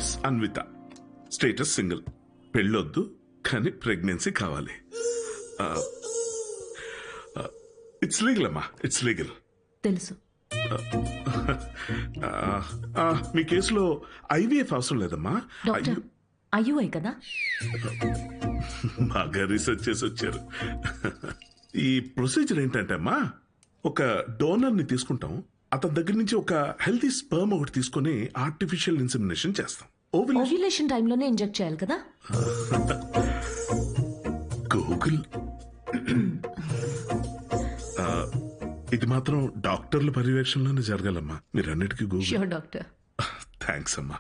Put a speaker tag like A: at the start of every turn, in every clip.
A: Miss Anvitha, status single, పెళ్ళొద్దు కానీ pregnancy కావాలి. It's legal అమ్మా, ఇట్స్ లీగల్.
B: తెలుసు.
A: మీ కేసులో ఐవీఎఫ్ అవసరం లేదమ్మా.
B: డాక్టర్ అయ్యూఐ కదా?
A: బాగా రీసెర్చ్ చేసి వచ్చారు. ఈ ప్రొసీజర్ ఏంటంటే అమ్మా, ఒక డోనర్ ని తీసుకుంటాం, అతని దగ్గర నుంచి ఒక హెల్తీ స్పర్మ్ ఒకటి తీసుకొని ఆర్టిఫిషియల్ ఇన్సెమినేషన్ చేస్తాం.
B: ఓవ్యులేషన్ టైంలోనే ఇంజెక్ట్ చేయాలి కదా?
A: గూగుల్. ఇది మాత్రం డాక్టర్ల పర్యవేక్షణలోనే జరగాలమ్మా. మీరన్నిటికీ గూగుల్.
B: Sure doctor.
A: థ్యాంక్స్ అమ్మా.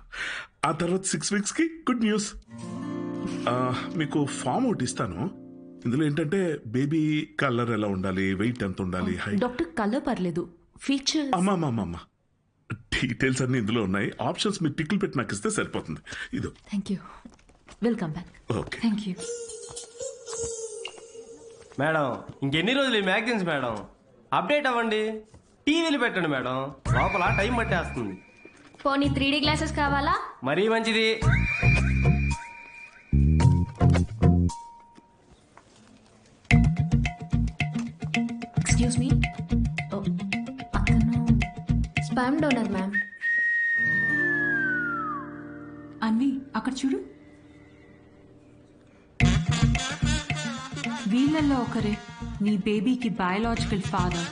A: ఆ తర్వాత 6 weeks కి గుడ్ న్యూస్. మీకు ఫామ్ ఒకటి ఇస్తాను. ఇందులో ఏంటంటే బేబీ కలర్ ఎలా ఉండాలి, వెయిట్ ఎంత ఉండాలి, హైట్.
B: డాక్టర్ కలర్ పర్లేదు, ఫీచర్స్.
A: అమ్మా డీటెయిల్స్ అన్ని ఇందులో ఉన్నాయి. ఆప్షన్స్ మీరు టిక్లు పెట్టి నాకు ఇస్తే సరిపోతుంది. ఇదో.
B: Thank you. Welcome back.
A: Okay.
B: Thank you
C: madam. ఇంకెన్ని రోజులు ఈ మ్యాగజైన్స్ మేడం? అప్డేట్ అవ్వండి, టీవీలు పెట్టండి మేడం, లోపల టైం పట్టేస్తుంది.
D: పోనీ 3D గ్లాసెస్ కావాలా?
C: మరీ మంచిది.
B: ఎక్స్క్యూజ్ మీ, అతను
D: స్పామ్ డోనర్ మ్యామ్.
E: అన్వి అక్కడ చూడు, వీళ్ళల్లో ఒకరే నీ బేబీకి బయాలజికల్ ఫాదర్.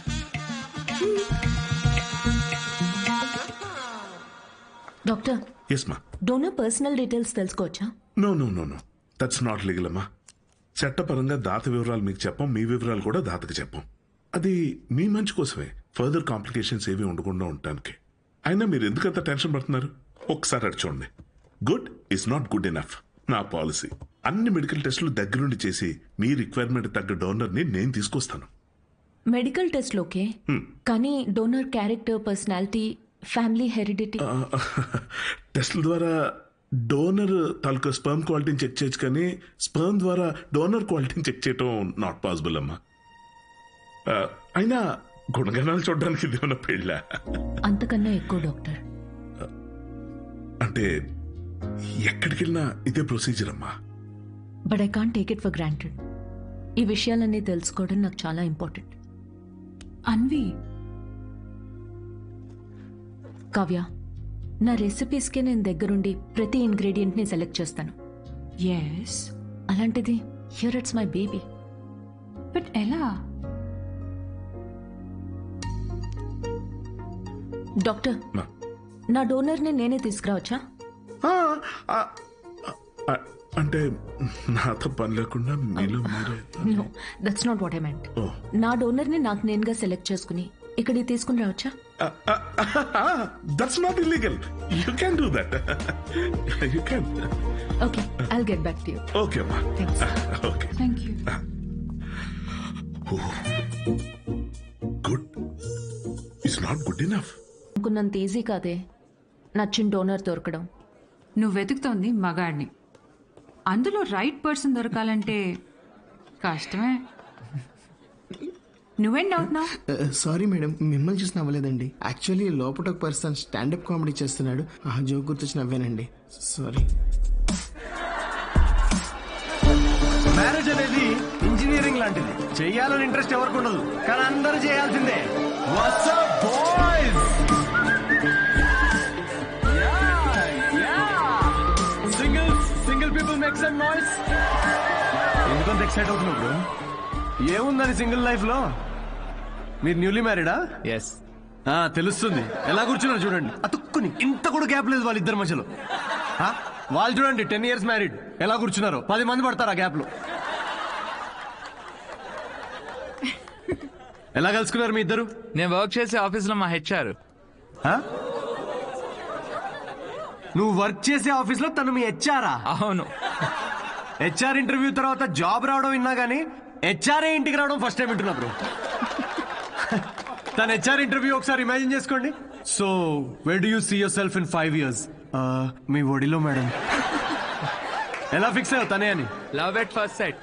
B: డాక్టర్,
A: ఎస్ మా.
B: డోనర్ పర్సనల్ డీటెయిల్స్ తెలుసుకోవచ్చా?
A: నో దట్స్ నాట్ లీగల్ అమ్మా. చట్టపరంగా దాత వివరాలు మీకు చెప్పం, మీ వివరాలు కూడా దాతకి చెప్పం. అది మీ మంచి కోసమే, ఫర్దర్ కాంప్లికేషన్స్ ఏవి ఉండకుండా ఉండటానికి. అయినా మీరు ఎందుకంత టెన్షన్ పడుతున్నారు? ఒకసారి అటు చూడండి. Good is not good enough. నా పాలసీ అన్ని మెడికల్ టెస్టులు దగ్గరుండి చేసి మీ రిక్వైర్మెంట్ తగ్గ డోనర్ ని నేను తీసుకొస్తాను.
B: మెడికల్ టెస్ట్ ఓకే, కానీ donor character, personality, family heredity.
A: టెస్ట్ల ద్వారా డోనర్ తాలూకా స్పర్మ్ క్వాలిటీని చెక్ చేయొచ్చు, కానీ స్పర్మ్ ద్వారా డోనర్ క్వాలిటీని చెక్ చేయటం నాట్ పాసిబుల్ అమ్మా. అయినా గుణగణాలు చూడడానికి ఇది ఏమన్నా పెళ్ళ?
B: అంతకన్నా ఎక్కువ డాక్టర్.
A: అంటే ఎక్కడికి వెళ్ళినా ఇదే ప్రొసీజర్ అమ్మా.
B: But I can't take it for granted. ఈ విషయాలన్నీ తెలుసుకోవడం నాకు చాలా ఇంపార్టెంట్.
E: అన్వి,
B: కావ్య, నా రెసిపీస్కే నేను దగ్గరుండి ప్రతి ఇంగ్రీడియంట్ని సెలెక్ట్ చేస్తాను.
E: ఎస్.
B: అలాంటిది here it's my baby.
E: But ఎలా?
B: డాక్టర్, నా డోనర్ని నేనే తీసుకురావచ్చా?
A: అంటే నాతో పని లేకుండా మీలో మీరే?
B: No, that's not what I meant. నా డోనర్ని నాకు నేనుగా సెలెక్ట్ చేసుకుని ఇక్కడికి తీసుకుని రావచ్చా?
A: That's not illegal. You can do that. You can.
B: Okay, I'll get back to you.
A: Okay అమ్మా.
B: Thanks.
A: Okay.
E: Thank you.
A: Good it's not good enough.
B: అనుకున్నంత ఈజీ కాదే నచ్చిన డోనర్ దొరకడం.
E: నువ్వు వెతుకుతోంది మగాడిని, అందులో రైట్ పర్సన్ దొరకాలంటే కష్టమే. నువ్వేం డౌట్ నా?
F: సారీ మేడం, మిమ్మల్ని చూసి నవ్వలేదండి. యాక్చువల్లీ లోపల ఒక పర్సన్ స్టాండప్ కామెడీ చేస్తున్నాడు, ఆ జోక్ గుర్తొచ్చి నవ్వానండి. సారీ.
C: మ్యారేజ్ అనేది ఇంజనీరింగ్ లాంటిది. చెయ్యాలని ఇంట్రెస్ట్ ఎవరికి ఉండదు, కానీ అందరూ చేయాల్సిందే. What's up boys? Single people make some noise. ఎందుకంత ఎక్సైట్ అవుతున్నావు బ్రో? ఏముందని సింగిల్ లైఫ్ లో? మీరు న్యూలీ మ్యారీడా?
G: ఎస్.
C: తెలుస్తుంది. ఎలా కూర్చున్నారు చూడండి, అతుక్కుని. ఇంత కూడా గ్యాప్ లేదు వాళ్ళిద్దరి మధ్యలో. వాళ్ళు చూడండి 10 years మ్యారీడ్, ఎలా కూర్చున్నారు. 10 మంది పడతారు ఆ గ్యాప్ లో. ఎలా కలుసుకున్నారు మీ ఇద్దరు?
G: నేను వర్క్ చేసే ఆఫీస్ లో మా హెచ్ఆర్.
C: నువ్వు వర్క్ చేసే ఆఫీస్ లో తను మీ హెచ్ఆరా?
G: అవును.
C: హెచ్ఆర్ ఇంటర్వ్యూ తర్వాత జాబ్ రావడం విన్నా గానీ హెచ్ఆర్ఏ ఇంటికి రావడం ఫస్ట్ టైం వింటున్నా బ్రో. తన హెచ్ఆర్ ఇంటర్వ్యూ ఒకసారి ఇమాజిన్ చేసుకోండి. So where do you see yourself in 5 years? మీ ఒడిలో మేడం. ఎలా ఫిక్స్ అయ్యావు తనే అని?
G: Love at first sight.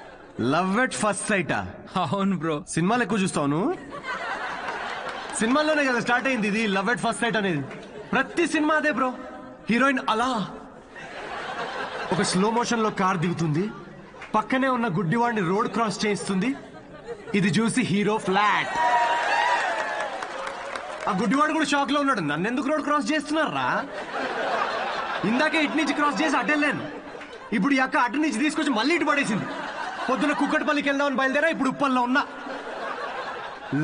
C: Love at first సైటా?
G: అవును బ్రో.
C: సినిమాలు ఎక్కువ చూస్తావు నువ్వు? సినిమాల్లోనే కదా స్టార్ట్ అయింది ఇది లవ్ ఎట్ ఫస్ట్ సైట్ అనేది. ప్రతి సినిమా అదే బ్రో. హీరోయిన్ అలా, ఒక స్లో మోషన్ లో కార్ దిగుతుంది, పక్కనే ఉన్న గుడ్డివాడిని రోడ్ క్రాస్ చేయిస్తుంది. ఇది చూసి హీరో ఫ్లాట్. ఆ గుడ్డివాడు కూడా షాక్ లో ఉన్నాడు. నన్ను ఎందుకు రోడ్ క్రాస్ చేస్తున్నారా? ఇందాకే ఇటు నుంచి క్రాస్ చేసి అడ్డెళ్ళాను. ఇప్పుడు ఈ అక్క అటు నుంచి తీసుకొచ్చి మళ్ళీ ఇటు పడేసింది. పొద్దున కుక్కటిపల్లికి వెళ్దామని బయలుదేరా, ఇప్పుడు ఉప్పల్లో ఉన్నా.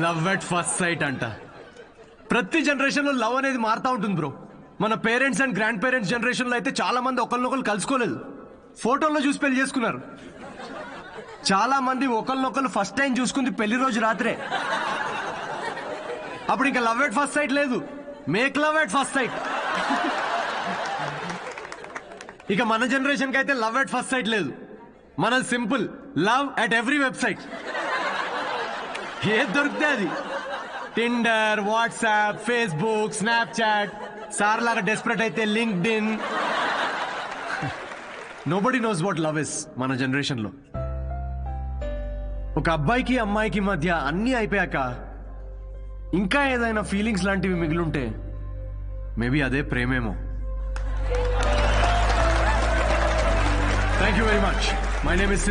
C: లవ్ ఎట్ ఫస్ట్ సైట్ అంట. ప్రతి జనరేషన్ లో లవ్ అనేది మారుతా ఉంటుంది బ్రో. మన parents and grand parents generation లో అయితే చాలా మంది ఒకరినొకరు కలుసుకోలేదు, ఫోటోల్లో చూసి పెళ్లి చేసుకున్నారు. చాలా మంది ఒకరినొకరు ఫస్ట్ టైం చూసుకుంది పెళ్లి రోజు రాత్రే. అప్పుడు ఇంకా లవ్ ఎట్ ఫస్ట్ సైట్ లేదు, make love at first site. ఇక మన జనరేషన్ కి అయితే లవ్ ఎట్ ఫస్ట్ సైట్ లేదు, మన simple love at every website. ఏది దొరికితే అది. Tinder, WhatsApp, Facebook, Snapchat, sir లాగా డెస్పరేట్ అయితే linked in. Nobody knows what love is మన జనరేషన్ లో. ఒక అబ్బాయికి అమ్మాయికి మధ్య అన్నీ అయిపోయాక ఇంకా ఏదైనా ఫీలింగ్స్ లాంటివి మిగిలుంటే మేబీ అదే ప్రేమేమో. Thank you very much. My name is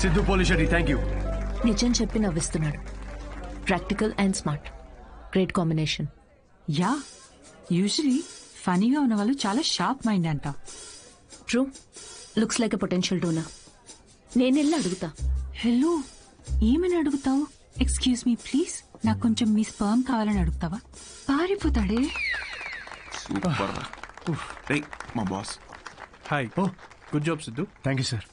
C: Siddhu Polishetty. Thank you.
B: నిజం చెప్పి నవ్విస్తున్నాడు. Practical and smart, great combination.
E: Yeah, usually ఫనీగా ఉన్న వాళ్ళు చాలా షార్ప్ మైండ్ అంట.
B: True, looks like a potential donor. నేను వెళ్ళి అడుగుతా.
E: హలో, ఏమని అడుగుతావు? ఎక్స్క్యూజ్ మీ ప్లీజ్, నాకు కొంచెం మీ స్పర్మ్ కావాలని అడుగుతావా? పారిపోతాడే.
H: సూపర్ రా. రేయ్, మా boss.
C: Hi. Oh, good job Siddhu. Thank you sir.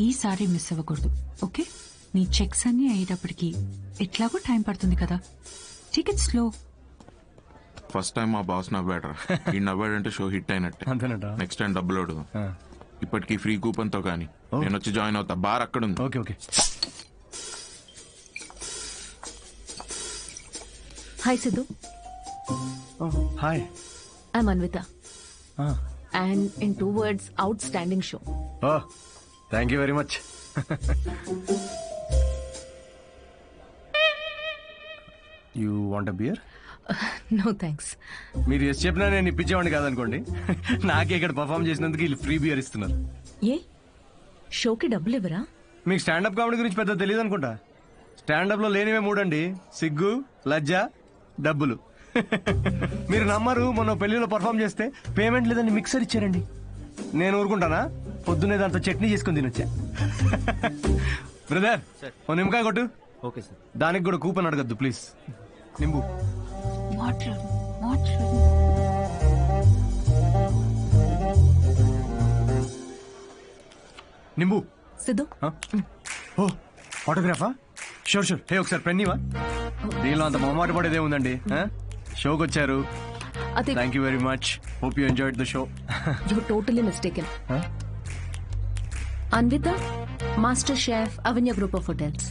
E: ఈసారి మిస్ అవ్వకూడదు, ఓకే? నీ చెక్స్ అన్ని అయ్యేటప్పటికి ఎట్లాగో టైం పడుతుంది కదా, టికెట్ స్లో.
H: ఫస్ట్ టైం మా బాస్ నవ్వాడు రా. ఈ నవ్వాడంటే షో హిట్ అయినట్టే.
C: అంతేనట.
H: నెక్స్ట్ టైం డబ్బులు అడుగు. ఇప్పటికీ ఫ్రీ కూపన్ తో కానీ నేను వచ్చి జాయిన్ అవుతా. బార్ అక్కడ ఉంది.
C: Okay okay.
B: Hi Siddhu,
C: hi.
B: I'm Anvitha. And in 2 words, outstanding show.
C: Oh, thank you very much. You want a beer?
B: No thanks.
C: మీరు ఎస్ చెప్పినా నేను ఇప్పించేవాడిని కాదనుకోండి. నాకే ఇక్కడ పర్ఫామ్ చేసినందుకు వీళ్ళు ఫ్రీ బియర్ ఇస్తున్నారు.
B: ఏ షోకి డబ్బులు ఇవ్వరా?
C: మీకు స్టాండప్ కామెడీ గురించి పెద్ద తెలియదు అనుకుంటా. స్టాండప్ లో లేనివే 3 అండి: సిగ్గు, లజ్జ, డబ్బులు. మీరు నమ్మరు, మొన్న పెళ్లిలో పర్ఫామ్ చేస్తే పేమెంట్ లేదని మిక్సర్ ఇచ్చారండి. నేను ఊరుకుంటానా? పొద్దున్నే దాంతో చట్నీ చేసుకుని తినొచ్చా. బ్రదర్, ఓ నిమ్మకాయ కొట్టు. Okay sir. దానికి కూడా కూపన్ అడగద్దు ప్లీజ్. నింబు. నింబు.
B: సిద్ధు,
C: ఓ, ఆటోగ్రాఫా? Sure sure. హే, ఒకసారి పెన్నీవా? దీనిలో అంత మొహమాట పడేదే ఉందండి. షోకి వచ్చారు.
B: అది
C: thank you very much. Hope you enjoyed the show.
B: You totally mistaken. Anvitha, master chef, Avanya group of hotels.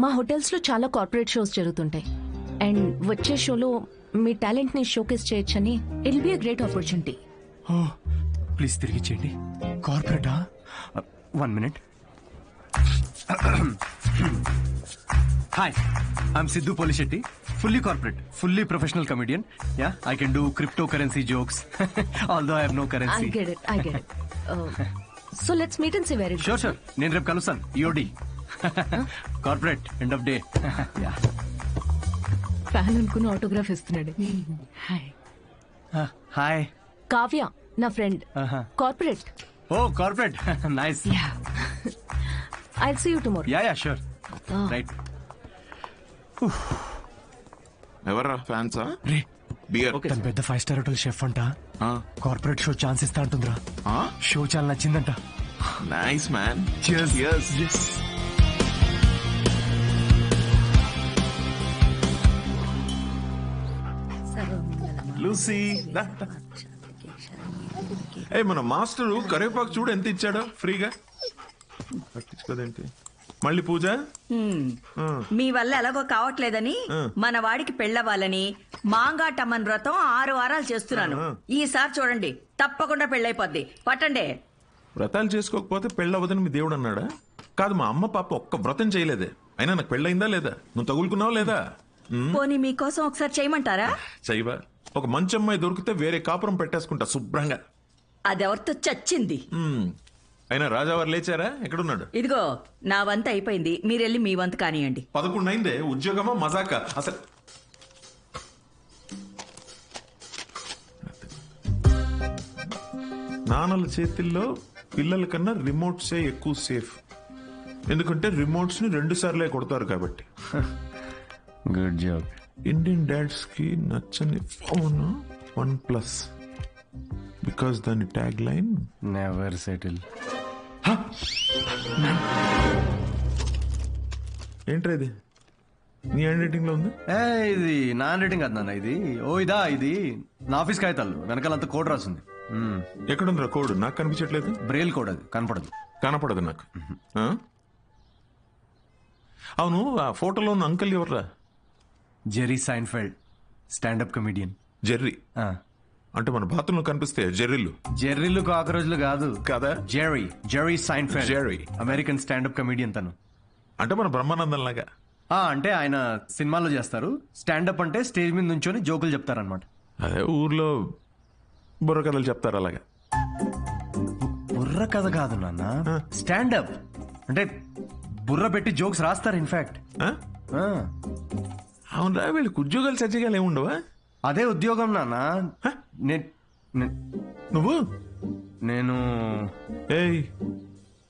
B: మా హోటల్స్ లో చాలా కార్పొరేట్ షోస్ జరుగుతుంటాయి. అండ్ వచ్చే షోలో మీ టాలెంట్ ని షోకేస్ చేయొచ్చని it will be a great opportunity.
C: Oh, please తిరిగి చేయండి. కార్పొరేటా? 1 minute. Hi, I'm Siddhu Polishetty. Fully corporate, fully professional comedian. Yeah, I can do crypto currency jokes. Although I have no
B: I
C: currency.
B: get it. So let's meet and see where it
C: sure sure. నేను రేపు కలుస్తాను. EOD corporate end of day.
B: Fan అనుకుని autograph ఇస్తున్నాడు.
C: Hi.
B: Kavya, నా friend, corporate.
C: Oh, corporate. Nice.
B: I'll see you tomorrow.
C: Yeah sure. Right.
H: ఎవర్రా ఫ్యాన్సా?
C: రే,
H: beer.
C: తను పెద్ద 5 star హోటల్ షెఫ్ అంట. కార్పొరేట్ షో ఛాన్స్ ఇస్తా అంటుందిరా. షో చాలా నచ్చిందంట.
H: Nice man.
C: Cheers.
H: Yes.
I: Lucy, ఏ మన మాస్టరు కరివేపాకు చూడు ఎంత ఇచ్చాడో ఫ్రీగా. పట్టించుకోదేంటి మళ్ళీ పూజ?
J: మీ వల్ల ఎలాగో కావట్లేదని మన వాడికి పెళ్ళవ్వాలని మాంగాటమ్మన్ వ్రతం 6 వారాలు చేస్తున్నాను. ఈసారి చూడండి, తప్పకుండా పెళ్ళైపోద్ది. పట్టండి.
I: వ్రతాలు చేసుకోకపోతే పెళ్ళవదని మీ దేవుడు అన్నాడా? కాదు, మా అమ్మ పాప ఒక్క వ్రతం చేయలేదే. అయినా నాకు పెళ్ళయిందా లేదా? నువ్వు తగులుకున్నావా లేదా?
J: పోనీ మీకోసం ఒకసారి చేయమంటారా?
I: చైవా, ఒక మంచి అమ్మాయి దొరికితే వేరే కాపురం పెట్టేసుకుంటా శుభ్రంగా.
J: అదెవరితో చచ్చింది.
I: అయినా రాజావారు లేచారా? ఎక్కడున్నాడు?
J: ఇదిగో నా వంతు అయిపోయింది, మీరెళ్ళి మీ వంతు కానియండి.
I: 11 అయిందే. ఉద్యోగమా మజాక అసలు? నాన్నల చేతిల్లో పిల్లల కన్నా రిమోట్సే ఎక్కువ సేఫ్. ఎందుకంటే రిమోట్స్ ని 2 సార్లే కొడతారు కాబట్టి.
C: Good job.
I: ఇండియన్ డాడ్స్ కి నచ్చని ఫోన్ OnePlus, బికాస్ దాని ట్యాగ్ లైన్
C: నెవర్ సెటిల్.
I: ఏంట్రా ఇది? నీ హ్యాండ్ రైటింగ్ లో ఉంది.
C: ఇది నా హ్యాండ్ రైటింగ్ కాదు నాన్న, ఇది ఇది నా ఆఫీస్ కాగితాలు వెనకాలంతా కోడ్ రాసింది.
I: ఎక్కడుందిరా కోడ్? నాకు కనిపించట్లేదు.
C: బ్రెయిల్ కోడ్, అది
I: కనపడదు నాకు. ఆ? అవును, ఆ ఫోటోలో ఉన్న అంకుల్ ఎవర్రా?
C: Jerry Seinfeld, standup comedian.
I: Jerry అంటే మన బాత్రూంలో కనిపిస్తే జెర్రీలు.
C: జెర్రీలు కాకరోజులు కాదు
I: కదా.
C: Jerry Seinfeld,
I: Jerry
C: American standup comedian తను.
I: అంటే మన బ్రహ్మానందం లాగా.
C: అంటే ఆయన సినిమాలో చేస్తారు. స్టాండప్ అంటే స్టేజ్ మీద నుంచొని జోకులు చెప్తారనమాట.
I: అదే ఊర్లో బుర్ర కథలు చెప్తారు అలాగా.
C: బుర్ర కథ కాదు నాన్న, స్టాండప్ అంటే బుర్ర పెట్టి జోక్స్ రాస్తారు. ఇన్ఫాక్ట్
I: అవునరా, వీళ్ళకి ఉద్యోగాలు సజ్జగాలు ఏముండవా?
C: అదే ఉద్యోగం నాన్న.
I: నువ్వు
C: నేను
I: ఏయ్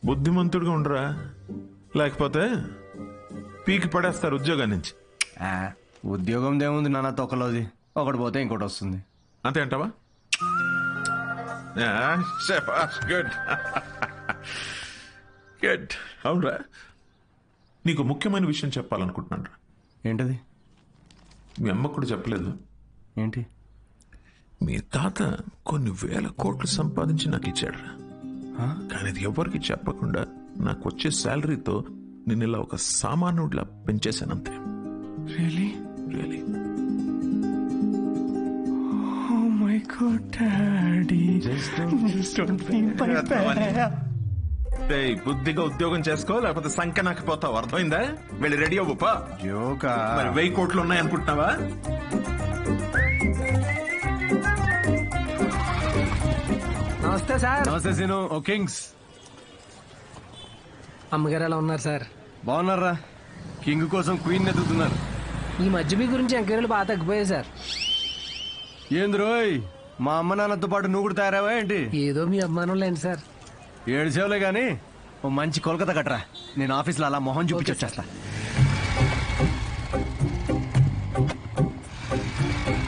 I: బుద్ధిమంతుడిగా ఉండరా, లేకపోతే పీకి పడేస్తారు ఉద్యోగం నుంచి.
C: ఉద్యోగం దేముంది నాన్న, తొక్కలోది ఒకటి పోతే ఇంకోటి వస్తుంది.
I: అంతే అంటావా? Good good. అవునరా, నీకు ముఖ్యమైన విషయం చెప్పాలనుకుంటున్నాను రా.
C: ఏంటది?
I: మీ అమ్మకు కూడా చెప్పలేదు.
C: ఏంటి?
I: మీ తాత కొన్ని వేల కోట్లు సంపాదించి నాకు ఇచ్చాడు. కానీ అది ఎవరికి చెప్పకుండా నాకు వచ్చే శాలరీతో నేను ఇలా ఒక సామాన్యుడిలా పెంచేశానంతే.
C: Really?
I: Really.
C: Oh my God, Daddy. Just don't feel my bad.
I: బుద్ధిగా ఉద్యోగం చేసుకో, లేకపోతే సంఖ్య నాకు పోతావు. అర్థమైందా? వెళ్ళి రెడీ అవ్వపా.
C: జోకా?
I: మరి 1000 కోట్లు ఉన్నాయనుకుంటున్నావా?
K: నమస్తే సార్.
C: నమస్తే సీను. ఓ కింగ్స్.
K: అమ్మగారు ఎలా ఉన్నారు సార్?
C: బాగున్నారా? కింగ్ కోసం క్వీన్ ఎదుగుతున్నారు.
K: ఈ మధ్య మీ గురించి ఎంక్వైరీలు బాగా తగ్గిపోయాయి సార్.
C: ఏంది రోయ్, మా అమ్మ నాన్నతో పాటు నువ్వు కూడా తయారావా ఏంటి?
K: ఏదో మీ అభిమానం లేండి సార్.
C: 7 సేవలే గానీ ఓ మంచి కోల్కతా కట్టరా, నేను ఆఫీస్లో అలా మొహం చూపించి వచ్చేస్తా.